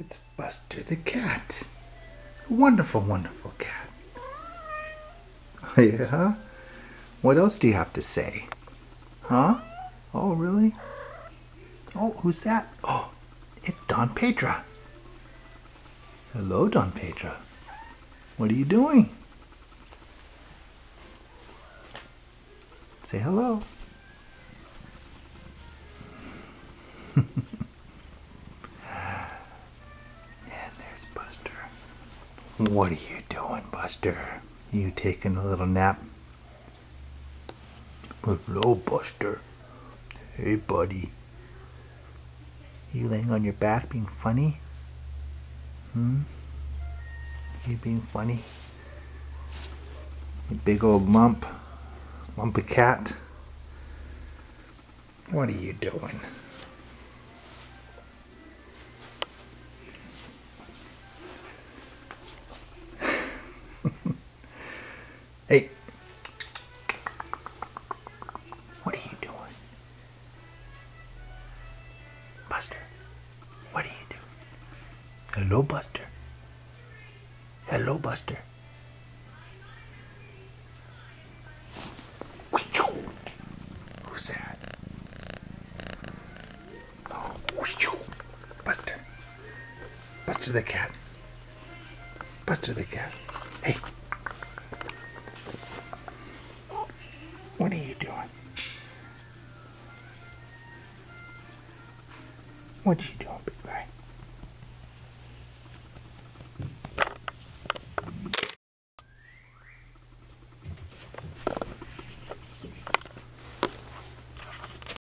It's Buster the cat. A wonderful, wonderful cat. Yeah? What else do you have to say? Huh? Oh, really? Oh, who's that? Oh, it's Dawn Pedra. Hello, Dawn Pedra. What are you doing? Say hello. And there's Buster. What are you doing, Buster? You taking a little nap? Hello, Buster. Hey, buddy. You laying on your back being funny? You being funny? You big old lump of cat. What are you doing? Hey. What are you doing? Buster, what are you doing? Hello, Buster. Hello, Buster. Who's that? Oh, Buster. Buster the cat. Buster the cat. Hey. What are you doing? What are you doing, big guy?